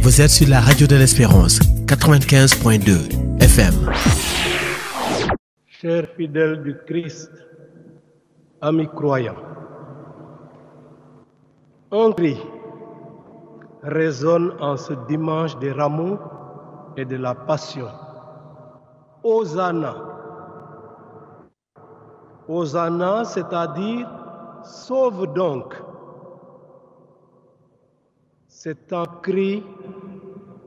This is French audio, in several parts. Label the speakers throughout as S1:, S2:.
S1: Vous êtes sur la radio de l'Espérance, 95.2 FM.
S2: Chers fidèles du Christ, amis croyants, un cri résonne en ce dimanche des rameaux et de la Passion. Hosanna. Hosanna, c'est-à-dire sauve donc. C'est un cri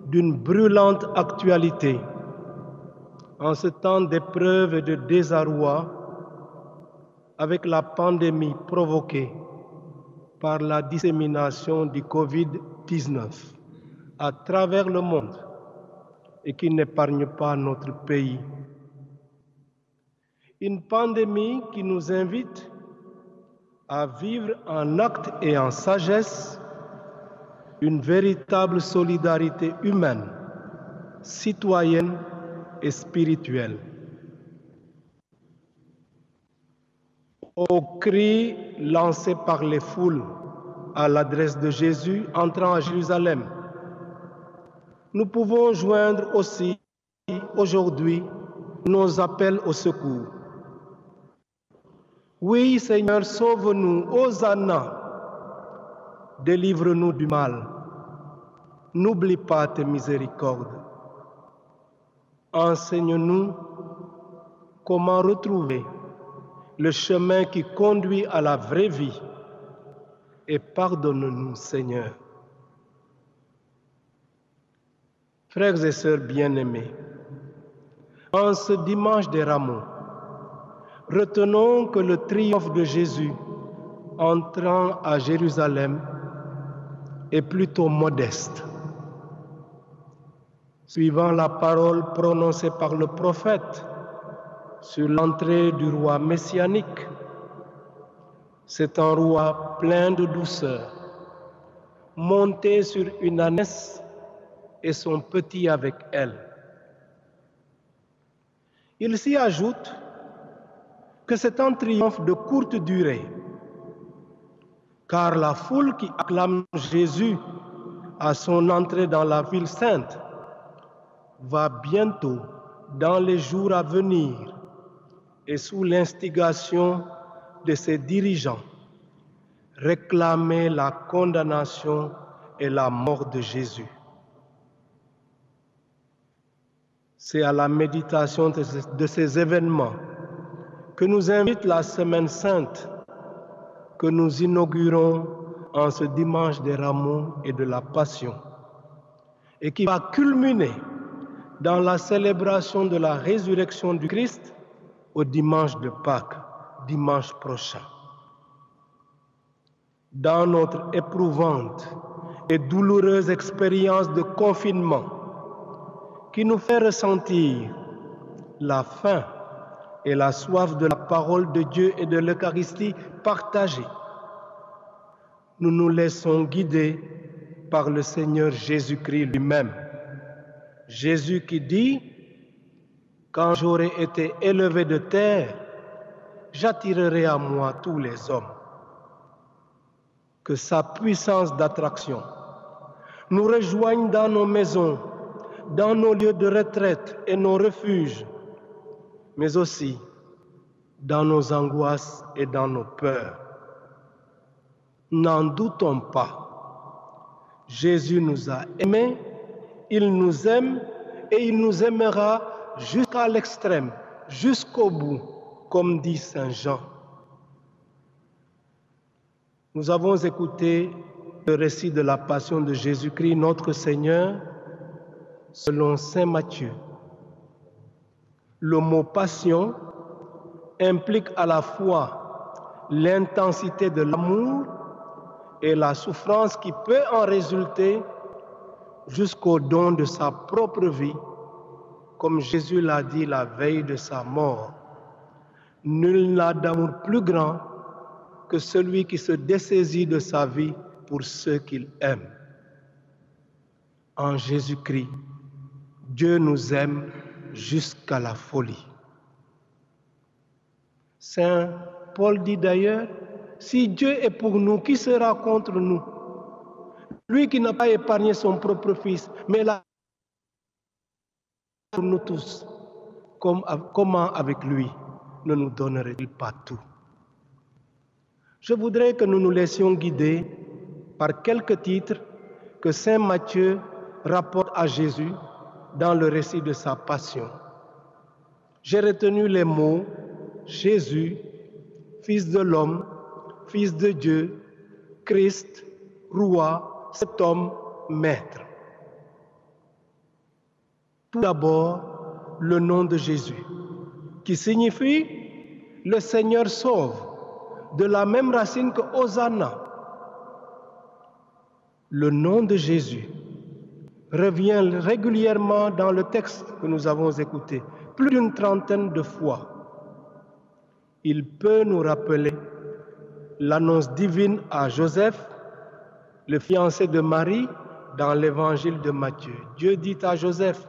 S2: d'une brûlante actualité. En ce temps d'épreuve et de désarroi, avec la pandémie provoquée par la dissémination du Covid-19 à travers le monde et qui n'épargne pas notre pays. Une pandémie qui nous invite à vivre en acte et en sagesse une véritable solidarité humaine, citoyenne et spirituelle. Au cri lancé par les foules à l'adresse de Jésus entrant à Jérusalem, nous pouvons joindre aussi aujourd'hui nos appels au secours. Oui, Seigneur, sauve-nous, Hosanna, délivre-nous du mal. N'oublie pas tes miséricordes. Enseigne-nous comment retrouver le chemin qui conduit à la vraie vie et pardonne-nous, Seigneur. Frères et sœurs bien-aimés, en ce dimanche des rameaux, retenons que le triomphe de Jésus entrant à Jérusalem est plutôt modeste. Suivant la parole prononcée par le prophète sur l'entrée du roi messianique, c'est un roi plein de douceur, monté sur une ânesse et son petit avec elle. Il s'y ajoute que c'est un triomphe de courte durée, car la foule qui acclame Jésus à son entrée dans la ville sainte va bientôt, dans les jours à venir, et sous l'instigation de ses dirigeants, réclamer la condamnation et la mort de Jésus. C'est à la méditation de ces événements que nous invite la Semaine Sainte que nous inaugurons en ce dimanche des rameaux et de la Passion et qui va culminer dans la célébration de la résurrection du Christ au dimanche de Pâques, dimanche prochain. Dans notre éprouvante et douloureuse expérience de confinement qui nous fait ressentir la faim et la soif de la parole de Dieu et de l'Eucharistie partagée, nous nous laissons guider par le Seigneur Jésus-Christ lui-même. Jésus qui dit « Quand j'aurai été élevé de terre, j'attirerai à moi tous les hommes. » Que sa puissance d'attraction nous rejoigne dans nos maisons, dans nos lieux de retraite et nos refuges, mais aussi dans nos angoisses et dans nos peurs. N'en doutons pas, Jésus nous a aimés, il nous aime et il nous aimera jusqu'à l'extrême, jusqu'au bout, comme dit Saint Jean. Nous avons écouté le récit de la Passion de Jésus-Christ, notre Seigneur, selon Saint Matthieu. Le mot passion implique à la fois l'intensité de l'amour et la souffrance qui peut en résulter jusqu'au don de sa propre vie, comme Jésus l'a dit la veille de sa mort. Nul n'a d'amour plus grand que celui qui se dessaisit de sa vie pour ceux qu'il aime. En Jésus-Christ, Dieu nous aime jusqu'à la folie. Saint Paul dit d'ailleurs, si Dieu est pour nous, qui sera contre nous? Lui qui n'a pas épargné son propre fils, mais là, pour nous tous, comment avec lui ne nous donnerait-il pas tout? Je voudrais que nous nous laissions guider par quelques titres que saint Matthieu rapporte à Jésus dans le récit de sa passion. J'ai retenu les mots Jésus, Fils de l'homme, Fils de Dieu, Christ, Roi, cet homme, Maître. Tout d'abord, le nom de Jésus, qui signifie le Seigneur sauve, de la même racine que Hosanna. Le nom de Jésus revient régulièrement dans le texte que nous avons écouté, plus d'une trentaine de fois. Il peut nous rappeler l'annonce divine à Joseph, le fiancé de Marie, dans l'évangile de Matthieu. Dieu dit à Joseph,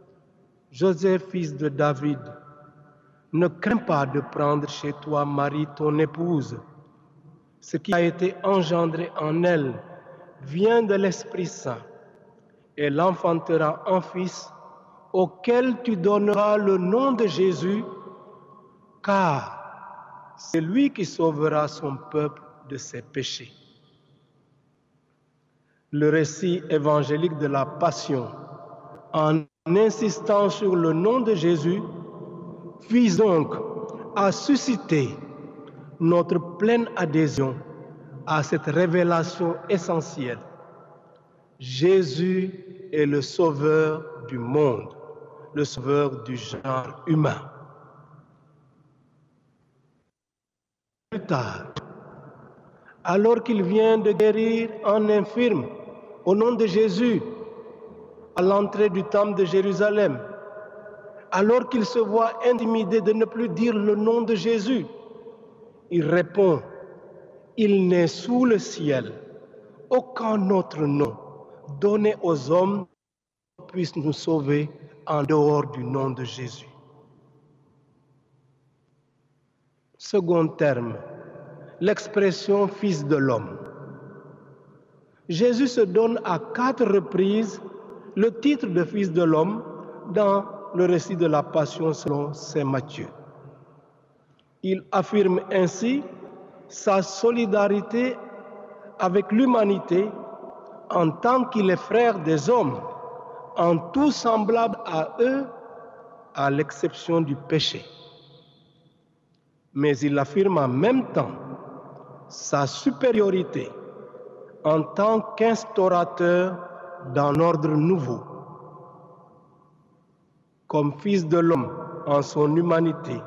S2: « Joseph, fils de David, ne crains pas de prendre chez toi Marie, ton épouse. Ce qui a été engendré en elle vient de l'Esprit Saint. Elle enfantera un fils auquel tu donneras le nom de Jésus, car c'est lui qui sauvera son peuple de ses péchés. » Le récit évangélique de la Passion, en insistant sur le nom de Jésus, vise donc à susciter notre pleine adhésion à cette révélation essentielle. Jésus est le sauveur du monde, le sauveur du genre humain. Plus tard, alors qu'il vient de guérir un infirme au nom de Jésus à l'entrée du temple de Jérusalem, alors qu'il se voit intimidé de ne plus dire le nom de Jésus, il répond, « Il n'est sous le ciel aucun autre nom donné aux hommes qui puisse nous sauver en dehors du nom de Jésus. » Second terme, l'expression « Fils de l'homme ». Jésus se donne à 4 reprises le titre de Fils de l'homme dans le récit de la Passion selon saint Matthieu. Il affirme ainsi sa solidarité avec l'humanité en tant qu'il est frère des hommes, en tout semblable à eux, à l'exception du péché. Mais il affirme en même temps sa supériorité en tant qu'instaurateur d'un ordre nouveau. Comme fils de l'homme en son humanité,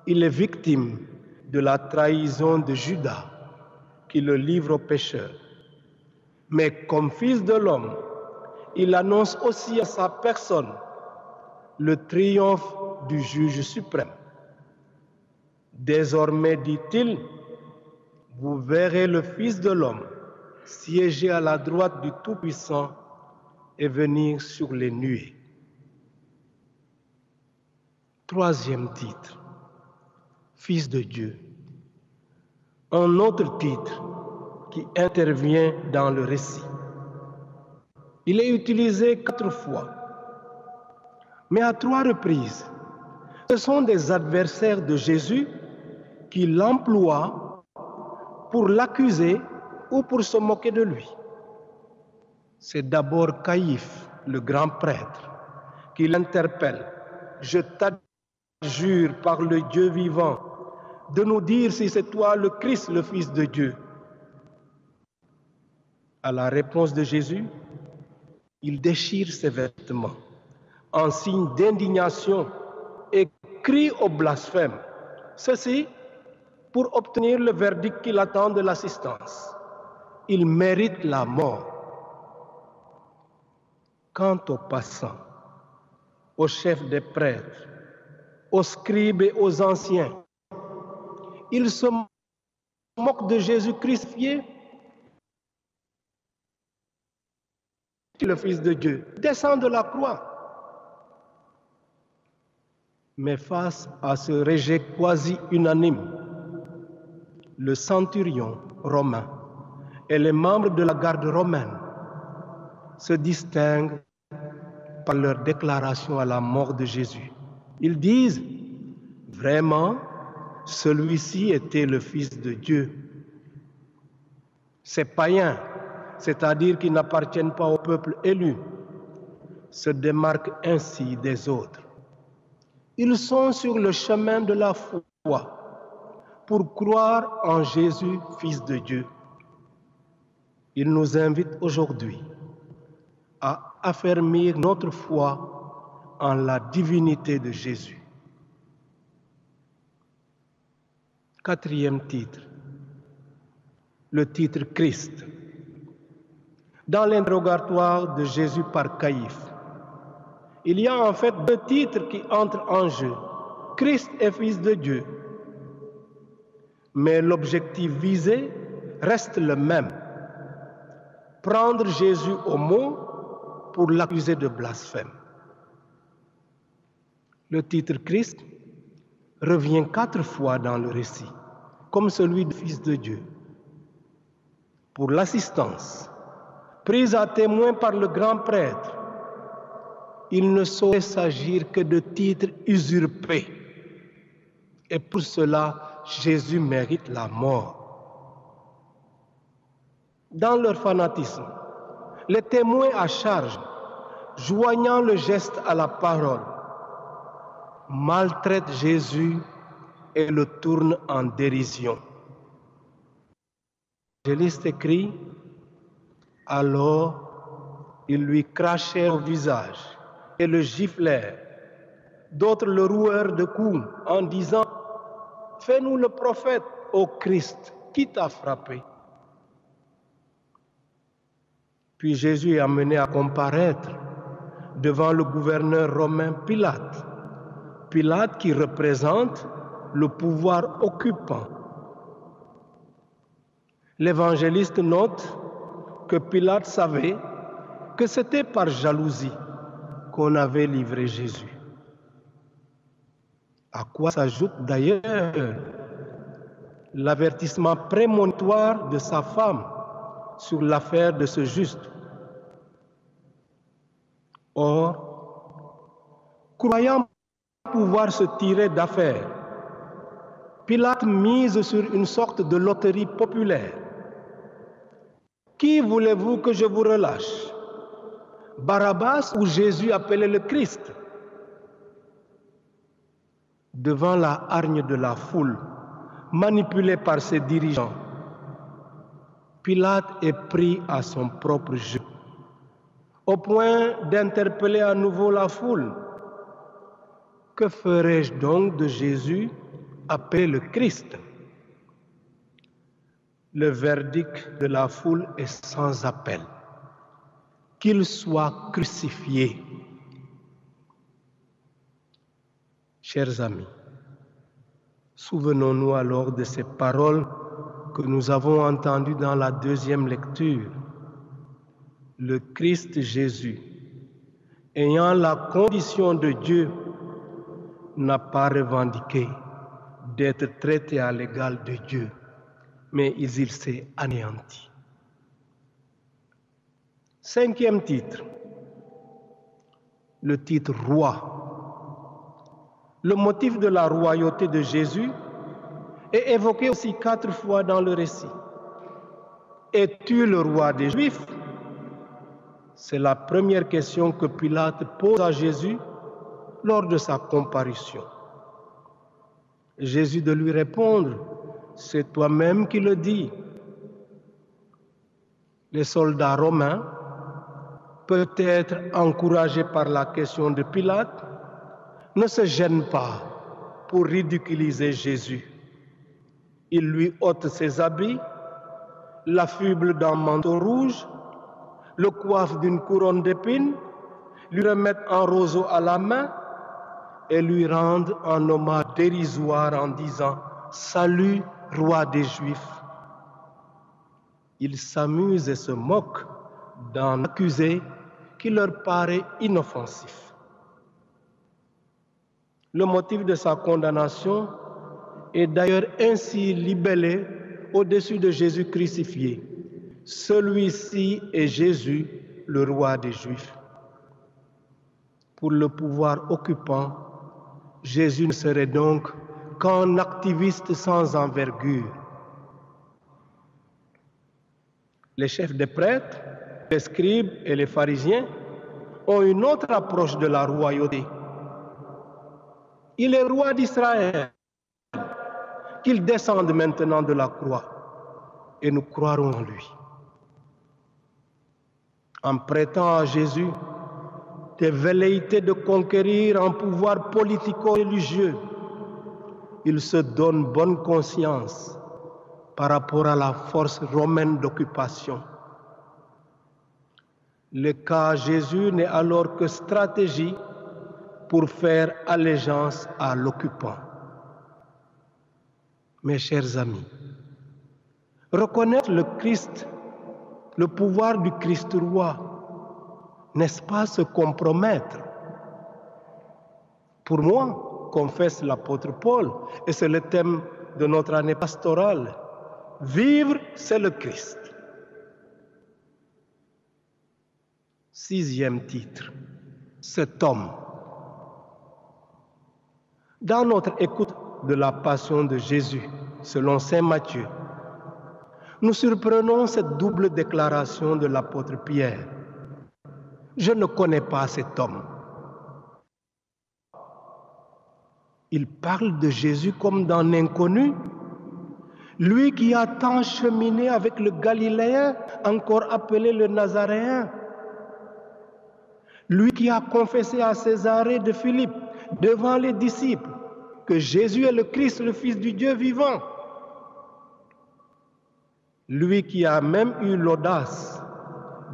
S2: il est victime de la trahison de Judas qui le livre aux pécheurs. Mais comme fils de l'homme, il annonce aussi à sa personne le triomphe du juge suprême. Désormais, dit-il, vous verrez le Fils de l'homme siéger à la droite du Tout-Puissant et venir sur les nuées. Troisième titre, Fils de Dieu. Un autre titre qui intervient dans le récit. Il est utilisé 4 fois, mais à 3 reprises. Ce sont des adversaires de Jésus qui l'emploient pour l'accuser ou pour se moquer de lui. C'est d'abord Caïphe, le grand prêtre, qui l'interpelle. « Je t'adjure par le Dieu vivant de nous dire si c'est toi le Christ, le Fils de Dieu. » À la réponse de Jésus, il déchire ses vêtements en signe d'indignation et crie au blasphème. Ceci pour obtenir le verdict qu'il attend de l'assistance. Il mérite la mort. Quant aux passants, aux chefs des prêtres, aux scribes et aux anciens, ils se moquent de Jésus crucifié, le Fils de Dieu, descend de la croix. Mais face à ce rejet quasi unanime, le centurion romain et les membres de la garde romaine se distinguent par leur déclaration à la mort de Jésus. Ils disent, vraiment, celui-ci était le Fils de Dieu. Ces païens, c'est-à-dire qui n'appartiennent pas au peuple élu, se démarquent ainsi des autres. Ils sont sur le chemin de la foi pour croire en Jésus, Fils de Dieu. Ils nous invitent aujourd'hui à affermir notre foi en la divinité de Jésus. Quatrième titre, le titre Christ. Dans l'interrogatoire de Jésus par Caïphe, il y a en fait deux titres qui entrent en jeu, Christ et Fils de Dieu. Mais l'objectif visé reste le même, prendre Jésus au mot pour l'accuser de blasphème. Le titre Christ revient 4 fois dans le récit, comme celui de Fils de Dieu. Pour l'assistance, prise à témoin par le grand prêtre, il ne saurait s'agir que de titres usurpés. Et pour cela, Jésus mérite la mort. Dans leur fanatisme, les témoins à charge, joignant le geste à la parole, maltraitent Jésus et le tournent en dérision. L'évangéliste écrit, alors ils lui crachèrent au visage et le giflèrent. D'autres le rouèrent de coups en disant, fais-nous le prophète, ô Christ, qui t'a frappé? Puis Jésus est amené à comparaître devant le gouverneur romain Pilate. Pilate qui représente le pouvoir occupant. L'évangéliste note que Pilate savait que c'était par jalousie qu'on avait livré Jésus. À quoi s'ajoute d'ailleurs l'avertissement prémonitoire de sa femme sur l'affaire de ce juste. Or, croyant pouvoir se tirer d'affaire, Pilate mise sur une sorte de loterie populaire. Qui voulez-vous que je vous relâche? Barabbas ou Jésus appelé le Christ? Devant la hargne de la foule, manipulée par ses dirigeants, Pilate est pris à son propre jeu, au point d'interpeller à nouveau la foule. Que ferais-je donc de Jésus appelé le Christ? Le verdict de la foule est sans appel, qu'il soit crucifié. Chers amis, souvenons-nous alors de ces paroles que nous avons entendues dans la deuxième lecture. Le Christ Jésus, ayant la condition de Dieu, n'a pas revendiqué d'être traité à l'égal de Dieu, mais il s'est anéanti. Cinquième titre, le titre roi. Le motif de la royauté de Jésus est évoqué aussi 4 fois dans le récit. Es-tu le roi des Juifs? C'est la première question que Pilate pose à Jésus lors de sa comparution. Jésus de lui répondre, c'est toi-même qui le dis. Les soldats romains, peut-être encouragés par la question de Pilate, ne se gênent pas pour ridiculiser Jésus. Ils lui ôtent ses habits, l'affublent d'un manteau rouge, le coiffent d'une couronne d'épines, lui remettent un roseau à la main et lui rendent un hommage dérisoire en disant « Salut, roi des Juifs ». Ils s'amusent et se moquent d'un accusé qui leur paraît inoffensif. Le motif de sa condamnation est d'ailleurs ainsi libellé au-dessus de Jésus crucifié. celui-ci est Jésus, le roi des Juifs. Pour le pouvoir occupant, Jésus ne serait donc qu'un activiste sans envergure. Les chefs des prêtres, les scribes et les pharisiens ont une autre approche de la royauté. Il est roi d'Israël. Qu'il descende maintenant de la croix et nous croirons en lui. En prêtant à Jésus des velléités de conquérir un pouvoir politico-religieux, il se donne bonne conscience par rapport à la force romaine d'occupation. Le cas Jésus n'est alors que stratégie pour faire allégeance à l'occupant. Mes chers amis, reconnaître le Christ, le pouvoir du Christ roi, n'est-ce pas se compromettre? Pour moi, confesse l'apôtre Paul, et c'est le thème de notre année pastorale, vivre, c'est le Christ. 6e titre, cet homme. Dans notre écoute de la passion de Jésus, selon saint Matthieu, nous surprenons cette double déclaration de l'apôtre Pierre. Je ne connais pas cet homme. Il parle de Jésus comme d'un inconnu, lui qui a tant cheminé avec le Galiléen, encore appelé le Nazaréen, lui qui a confessé à Césarée de Philippe, devant les disciples, que Jésus est le Christ, le Fils du Dieu vivant. Lui qui a même eu l'audace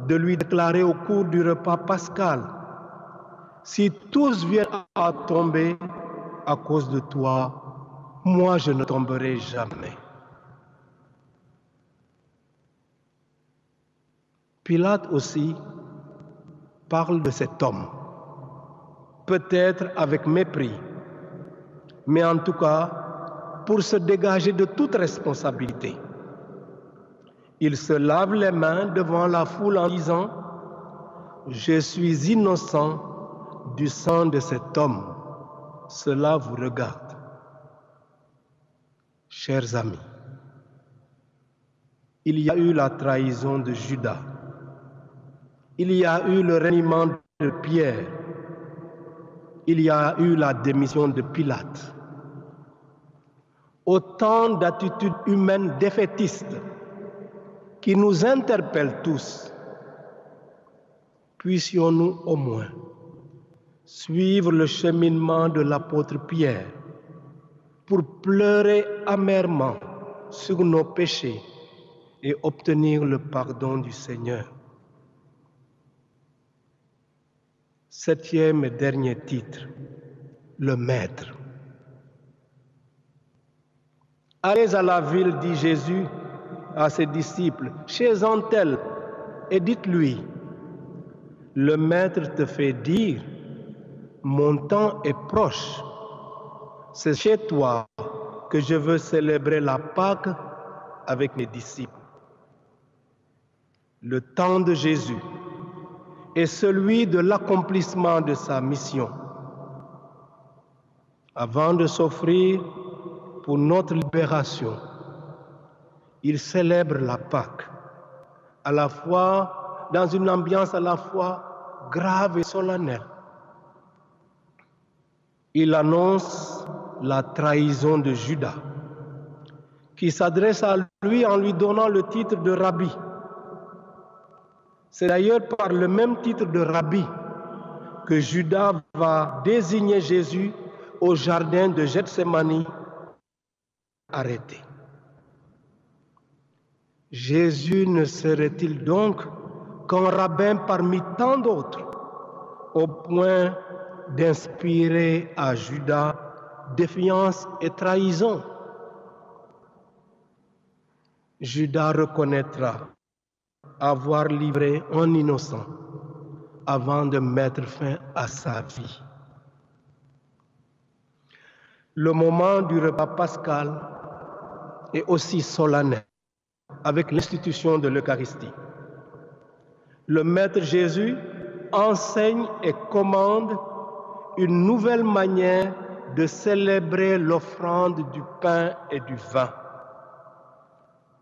S2: de lui déclarer au cours du repas pascal, « Si tous viennent à tomber à cause de toi, moi je ne tomberai jamais. » Pilate aussi parle de cet homme, peut-être avec mépris, mais en tout cas pour se dégager de toute responsabilité. Il se lave les mains devant la foule en disant « Je suis innocent du sang de cet homme. Cela vous regarde. » Chers amis, il y a eu la trahison de Judas. Il y a eu le reniement de Pierre. Il y a eu la démission de Pilate. Autant d'attitudes humaines défaitistes qui nous interpellent tous. Puissions-nous au moins suivre le cheminement de l'apôtre Pierre pour pleurer amèrement sur nos péchés et obtenir le pardon du Seigneur. 7e et dernier titre, le Maître. Allez à la ville, dit Jésus à ses disciples, chez un tel, et dites-lui, le Maître te fait dire, mon temps est proche. C'est chez toi que je veux célébrer la Pâque avec mes disciples. Le temps de Jésus est celui de l'accomplissement de sa mission. Avant de s'offrir pour notre libération, il célèbre la Pâque, à la fois dans une ambiance à la fois grave et solennelle. Il annonce la trahison de Judas, qui s'adresse à lui en lui donnant le titre de Rabbi. C'est d'ailleurs par le même titre de Rabbi que Judas va désigner Jésus au jardin de Gethsémani arrêté. Jésus ne serait-il donc qu'un rabbin parmi tant d'autres, au point d'inspirer à Judas défiance et trahison? Judas reconnaîtra avoir livré un innocent avant de mettre fin à sa vie. Le moment du repas pascal est aussi solennel. avec l'institution de l'Eucharistie. Le Maître Jésus enseigne et commande une nouvelle manière de célébrer l'offrande du pain et du vin.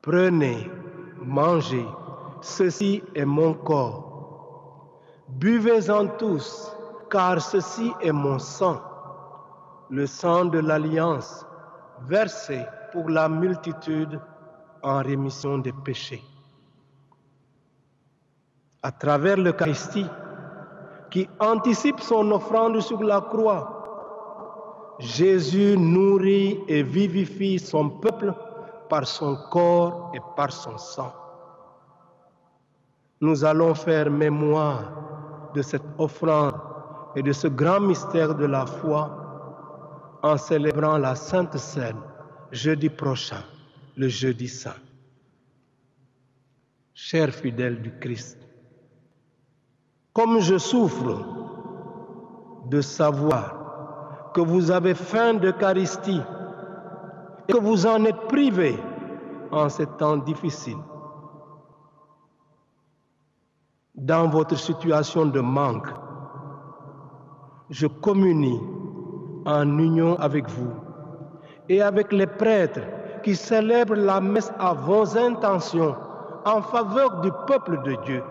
S2: Prenez, mangez, ceci est mon corps. Buvez-en tous, car ceci est mon sang, le sang de l'Alliance, versé pour la multitude en rémission des péchés. À travers l'Eucharistie, qui anticipe son offrande sur la croix, Jésus nourrit et vivifie son peuple par son corps et par son sang. Nous allons faire mémoire de cette offrande et de ce grand mystère de la foi en célébrant la Sainte Seine jeudi prochain, le jeudi saint. Chers fidèles du Christ, comme je souffre de savoir que vous avez faim d'Eucharistie et que vous en êtes privés en ces temps difficiles, dans votre situation de manque, je communie en union avec vous et avec les prêtres qui célèbrent la messe à vos intentions en faveur du peuple de Dieu.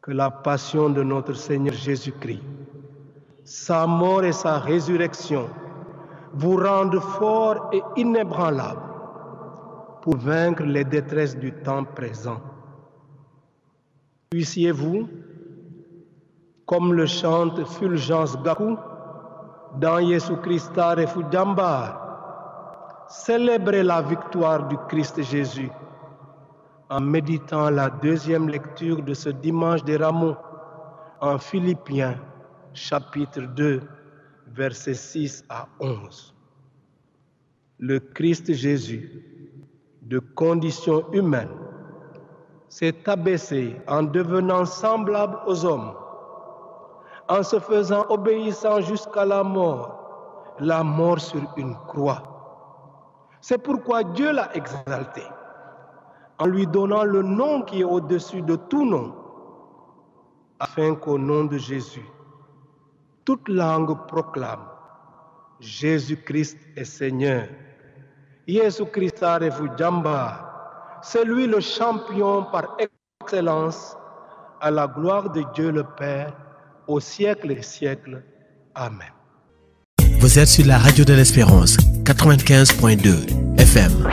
S2: Que la passion de notre Seigneur Jésus-Christ, sa mort et sa résurrection vous rendent forts et inébranlables pour vaincre les détresses du temps présent. Puissiez-vous, comme le chante Fulgence Gakou dans Yesu Christa Refujambar, célébrer la victoire du Christ Jésus en méditant la deuxième lecture de ce dimanche des Rameaux en Philippiens, chapitre 2, versets 6 à 11. Le Christ Jésus, de condition humaine, s'est abaissé en devenant semblable aux hommes, en se faisant obéissant jusqu'à la mort sur une croix. C'est pourquoi Dieu l'a exalté, en lui donnant le nom qui est au-dessus de tout nom, afin qu'au nom de Jésus, toute langue proclame Jésus-Christ est Seigneur. Yesu Christa Refujambar, c'est lui le champion par excellence, à la gloire de Dieu le Père, au siècle des siècles. Amen.
S1: Vous êtes sur la radio de l'Espérance, 95.2 FM.